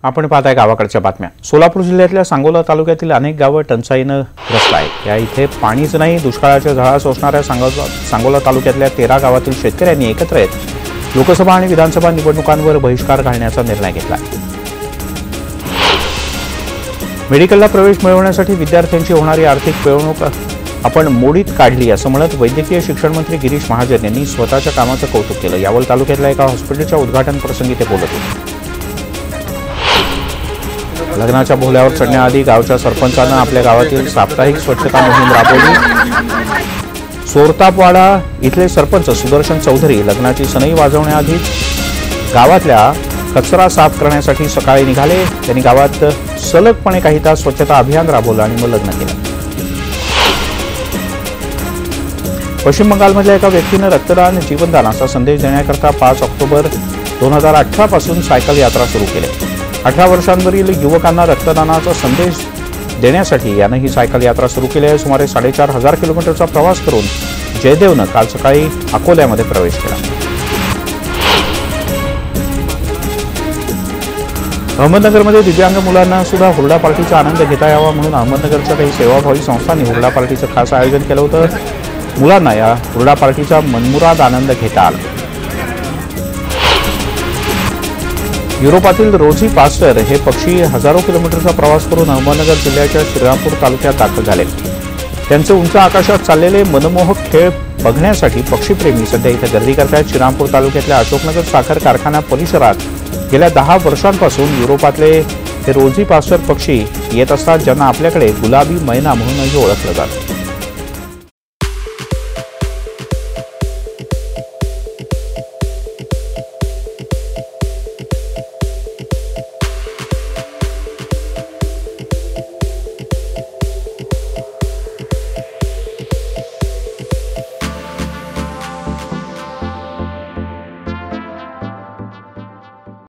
आपण पाहताय गावाकडच्या बातम्या। सोलापूर जिल्ह्यातल्या सांगोला तालुक्यातील अनेक गावं टंचाईनं ग्रस्त आहेत। या इथे पाणीच नाही, दुष्काळाच्या झळा सोसणाऱ्या सांगोला तालुक्यातल्या 13 गावातील शेतकऱ्यांनी एकत्र येत लोकसभा आणि विधानसभा निवडणुकांवर बहिष्कार घालण्याचा निर्णय घेतला। मेडिकलला प्रवेश मिळवण्यासाठी विद्यार्थ्यांची होणारी आर्थिक पिळवणूक आपण मोडीत काढली असं म्हणत वैद्यकीय शिक्षण मंत्री गिरीश महाजन यांनी स्वतःच्या कामाचं कौतुक केलं। यावल तालुक्यातल्या एका हॉस्पिटलच्या उद्घाटन प्रसंगी ते बोलत होते। लग्नाच्या भोल्यावर चढण्याआधी गावच्या सरपंचानं आपल्या गावातील साप्ताहिक स्वच्छता मोहीम राबवली। सोरतापवाडा इथले सरपंच सुदर्शन चौधरी लग्नाची सनई वाजवण्याआधी गावातल्या कचरा साफ करण्यासाठी सकाळी निघाले। त्यांनी गावात सलगपणे काही तास स्वच्छता अभियान राबवलं आणि मग लग्न केलं। पश्चिम बंगालमधल्या एका व्यक्तीनं रक्तदान जीवनदान असा संदेश देण्याकरता 5 ऑक्टोबर 2018 पासून सायकल यात्रा सुरू केली। 18 वर्षांवरील युवकांना रक्तदानाचा संदेश देण्यासाठी यानं ही सायकल यात्रा सुरू केली आहे। सुमारे 4,500 किलोमीटरचा प्रवास करून जयदेवनं काल सकाळी अकोल्यामध्ये प्रवेश केला। अहमदनगरमध्ये दिव्यांग मुलांना सुद्धा हुरडा पार्टीचा आनंद घेता यावा म्हणून अहमदनगरच्या काही सेवाभावी संस्थांनी हुरडा पार्टीचं खास आयोजन केलं होतं। मुलांना या हुरडा पार्टीचा मनमुराद आनंद घेता आला। युरोपातील रोझी पास्टर हे पक्षी हजारो किलोमीटरचा प्रवास करून अहमदनगर जिल्ह्याच्या श्रीरामपूर तालुक्यात दाखल झाले। त्यांचे उंच आकाशात चाललेले मनमोहक खेळ बघण्यासाठी पक्षीप्रेमी सध्या इथे गर्दी करतात। श्रीरामपूर तालुक्यातल्या अशोकनगर साखर कारखाना परिसरात गेल्या 10 वर्षांपासून युरोपातले हे रोझी पास्टर पक्षी येत असतात, ज्यांना आपल्याकडे गुलाबी मैना म्हणूनही ओळखलं जातं।